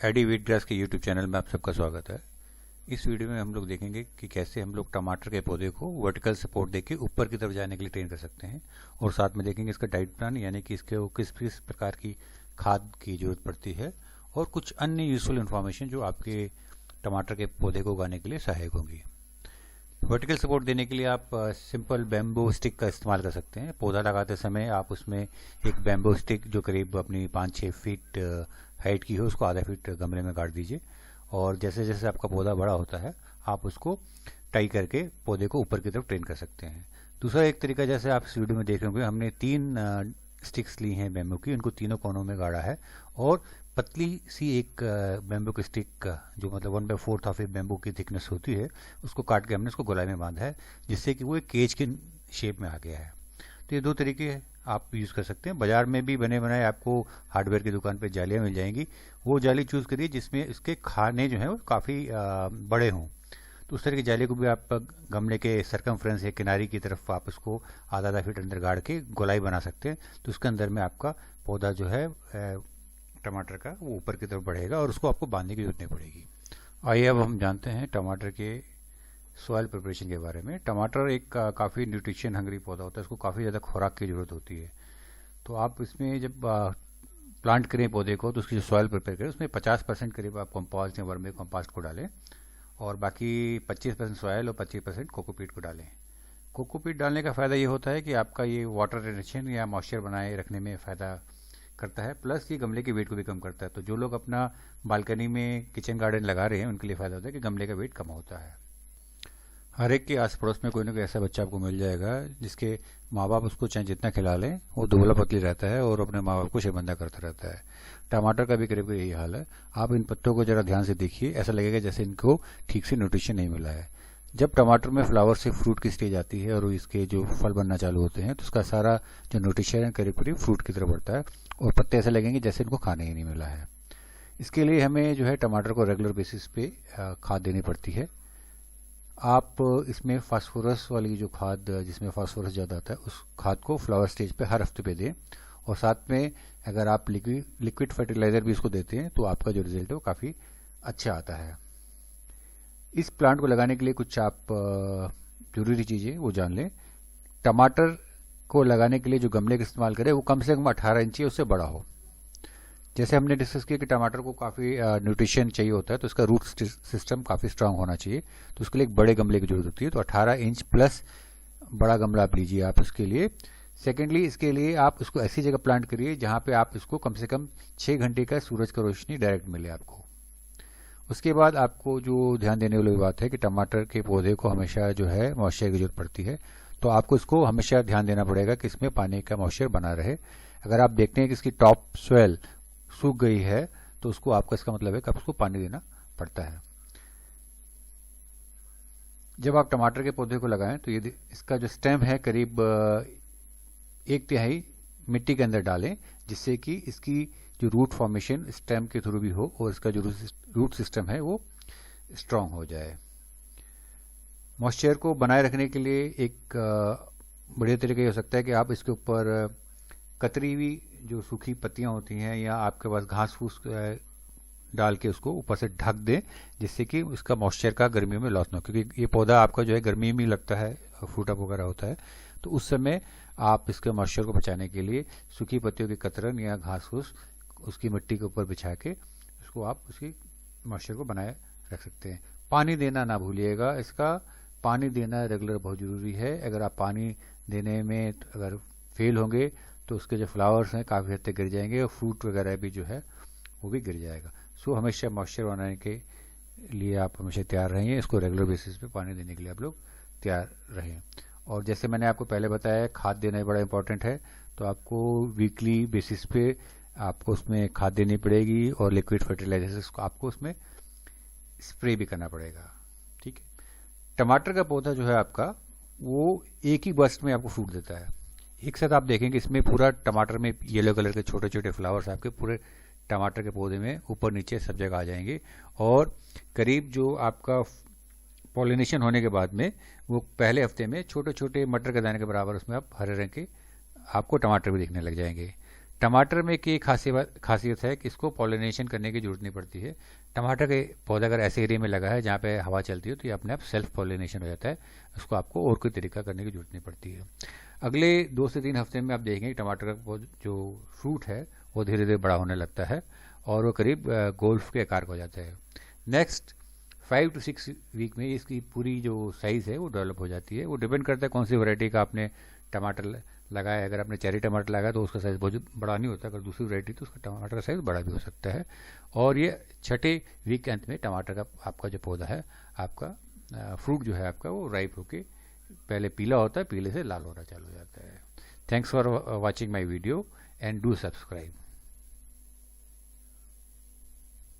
AD wheat grass के YouTube channel में आप सबका स्वागत है। इस वीडियो में हम लोग देखेंगे कि कैसे हम लोग टमाटर के पौधे को वर्टिकल सपोर्ट देके ऊपर की तरफ जाने के लिए ट्रेन कर सकते हैं, और साथ में देखेंगे इसका डाइट प्लान, यानी कि इसके किस किस प्रकार की खाद की जरूरत पड़ती है, और कुछ अन्य यूजफुल इन्फॉर्मेशन जो आपके टमाटर के पौधे को उगाने के लिए सहायक होंगी। वर्टिकल सपोर्ट देने के लिए आप सिंपल बैम्बू स्टिक का इस्तेमाल कर सकते हैं। पौधा लगाते समय आप उसमें एक बैम्बू स्टिक जो करीब अपनी 5-6 फीट हाइट की हो, उसको आधा फीट गमले में गाड़ दीजिए, और जैसे जैसे आपका पौधा बड़ा होता है आप उसको टाई करके पौधे को ऊपर की तरफ ट्रेन कर सकते हैं। दूसरा एक तरीका, जैसे आप इस वीडियो में देख रहे होंगे, हमने 3 स्टिक्स ली हैं बैम्बू की, उनको तीनों कोनों में गाड़ा है, और पतली सी एक बैम्बू की स्टिक जो मतलब 1/4 ऑफ ए बैम्बू की थिकनेस होती है, उसको काट के हमने उसको गोलाई में बांधा है, जिससे कि वो एक केज की शेप में आ गया है। तो ये 2 तरीके आप यूज़ कर सकते हैं। बाजार में भी बने बनाए आपको हार्डवेयर की दुकान पे जालियाँ मिल जाएंगी। वो जाली चूज़ करिए जिसमें इसके खाने जो हैं वो काफ़ी बड़े हों। तो उस तरह की जाली को भी आप गमले के सरकमफ्रेंस या किनारी की तरफ आप उसको आधा फीट अंदर गाड़ के गोलाई बना सकते हैं। तो उसके अंदर में आपका पौधा जो है टमाटर का वो ऊपर की तरफ बढ़ेगा, और उसको आपको बांधने की जरूरत नहीं पड़ेगी। आइए अब हम जानते हैं टमाटर के सॉइल प्रिपरेशन के बारे में। टमाटर एक काफ़ी न्यूट्रिशन हंग्री पौधा होता है, उसको काफ़ी ज़्यादा खुराक की ज़रूरत होती है। तो आप इसमें जब प्लांट करें पौधे को, तो उसकी जो सॉइल प्रिपेयर करें उसमें 50% करीब आप कंपोस्ट या वर्मी कंपोस्ट को डालें, और बाकी 25% सॉइल और 25% कोकोपीट को डालें। कोकोपीट डालने का फ़ायदा ये होता है कि आपका ये वाटर रिटेंशन या मॉइस्चर बनाए रखने में फ़ायदा करता है, प्लस ये गमले के वेट को भी कम करता है। तो जो लोग अपना बालकनी में किचन गार्डन लगा रहे हैं उनके लिए फ़ायदा होता है कि गमले का वेट कम होता है। हर एक के आस पड़ोस में कोई ना कोई ऐसा बच्चा आपको मिल जाएगा जिसके माँ बाप उसको चाहे जितना खिला लें वो दुबला पतली रहता है और अपने माँ बाप को शर्मिंदा करता रहता है। टमाटर का भी करीब यही हाल है। आप इन पत्तों को जरा ध्यान से देखिए, ऐसा लगेगा जैसे इनको ठीक से न्यूट्रिशन नहीं मिला है। जब टमाटर में फ्लावर से फ्रूट की स्टेज आती है और इसके जो फल बनना चालू होते हैं, तो उसका सारा जो न्यूट्रिशन है करीब करीब फ्रूट की तरफ बढ़ता है, और पत्ते ऐसे लगेंगे जैसे इनको खाने ही नहीं मिला है। इसके लिए हमें जो है टमाटर को रेगुलर बेसिस पे खाद देनी पड़ती है। आप इसमें फास्फोरस वाली जो खाद, जिसमें फास्फोरस ज़्यादा आता है, उस खाद को फ्लावर स्टेज पे हर हफ्ते पे दें, और साथ में अगर आप लिक्विड फर्टिलाइज़र भी इसको देते हैं तो आपका जो रिजल्ट है वो काफ़ी अच्छा आता है। इस प्लांट को लगाने के लिए कुछ आप जरूरी चीज़ें वो जान लें। टमाटर को लगाने के लिए जो गमले का इस्तेमाल करें वो कम से कम 18 इंच उससे बड़ा हो। जैसे हमने डिस्कस किया कि टमाटर को काफ़ी न्यूट्रिशन चाहिए होता है, तो उसका रूट सिस्टम काफ़ी स्ट्रांग होना चाहिए, तो उसके लिए एक बड़े गमले की जरूरत होती है। तो 18 इंच प्लस बड़ा गमला आप लीजिए आप उसके लिए। सेकेंडली, इसके लिए आप उसको ऐसी जगह प्लांट करिए जहाँ पे आप इसको कम से कम 6 घंटे का सूरज का रोशनी डायरेक्ट मिले आपको। उसके बाद आपको जो ध्यान देने वाली बात है कि टमाटर के पौधे को हमेशा जो है मॉइस्चर की जरूरत पड़ती है, तो आपको इसको हमेशा ध्यान देना पड़ेगा कि इसमें पानी का मॉइस्चर बना रहे। अगर आप देखते हैं कि इसकी टॉप स्वेल सूख गई है, तो उसको आपका इसका मतलब है कि आप उसको पानी देना पड़ता है। जब आप टमाटर के पौधे को लगाएं तो ये इसका जो स्टेम है करीब 1/3 मिट्टी के अंदर डालें, जिससे कि इसकी जो रूट फॉर्मेशन स्टेम के थ्रू भी हो और इसका जो रूट सिस्टम है वो स्ट्रांग हो जाए। मॉइस्चर को बनाए रखने के लिए एक बढ़िया तरीका ये हो सकता है कि आप इसके ऊपर कतरी हुई जो सूखी पत्तियां होती हैं या आपके पास घास फूस डाल के उसको ऊपर से ढक दें, जिससे कि उसका मॉइस्चर का गर्मियों में लॉस ना हो, क्योंकि ये पौधा आपका जो है गर्मी में लगता है, फ्रूट अप वगैरह होता है, तो उस समय आप इसके मॉइस्चर को बचाने के लिए सूखी पत्तियों की कतरन या घास फूस उसकी मिट्टी के ऊपर बिछा के उसको आप उसकी मॉइस्चर को बनाए रख सकते हैं। पानी देना ना भूलिएगा, इसका पानी देना रेगुलर बहुत ज़रूरी है। अगर आप पानी देने में अगर फेल होंगे तो उसके जो फ्लावर्स हैं काफ़ी हद तक गिर जाएंगे, और फ्रूट वगैरह भी जो है वो भी गिर जाएगा। सो हमेशा मॉइस्चर बनाने के लिए आप हमेशा तैयार रहें, इसको रेगुलर बेसिस पे पानी देने के लिए आप लोग तैयार रहें। और जैसे मैंने आपको पहले बताया, खाद देना बड़ा इंपॉर्टेंट है, तो आपको वीकली बेसिस पे आपको उसमें खाद देनी पड़ेगी, और लिक्विड फर्टिलाइजर्स आपको उसमें स्प्रे भी करना पड़ेगा। ठीक है। टमाटर का पौधा जो है आपका वो एक ही बर्स्ट में आपको फ्रूट देता है। एक साथ आप देखेंगे इसमें पूरा टमाटर में येलो कलर के छोटे छोटे फ्लावर्स आपके पूरे टमाटर के पौधे में ऊपर नीचे सब जगह आ जाएंगे, और करीब जो आपका पॉलिनेशन होने के बाद में वो पहले हफ्ते में छोटे छोटे मटर के दाने के बराबर उसमें आप हरे रंग के आपको टमाटर भी दिखने लग जाएंगे। टमाटर में एक ये खासियत है कि इसको पॉलिनेशन करने की जरूरत नहीं पड़ती है। टमाटर के पौधा अगर ऐसे एरिया में लगा है जहाँ पे हवा चलती है तो ये अपने आप सेल्फ पॉलिनेशन हो जाता है, उसको आपको और कोई तरीका करने की जरूरत नहीं पड़ती है। अगले 2 से 3 हफ्ते में आप देखेंगे टमाटर का जो फ्रूट है वो धीरे धीरे बड़ा होने लगता है और वो करीब गोल्फ के आकार का हो जाता है। नेक्स्ट 5 to 6 वीक में इसकी पूरी जो साइज़ है वो डेवलप हो जाती है। वो डिपेंड करता है कौन सी वैरायटी का आपने टमाटर लगाया है। अगर आपने चेरी टमाटर लगाया तो उसका साइज़ बहुत बड़ा नहीं होता, अगर दूसरी वैरायटी तो उसका टमाटर का साइज़ बड़ा भी हो सकता है। और ये छठे वीक के अंत में टमाटर का आपका जो पौधा है, आपका फ्रूट जो है आपका वो राइप होके पहले पीला होता है, पीले से लाल होना चालू हो जाता है। Thanks for watching my video and do subscribe.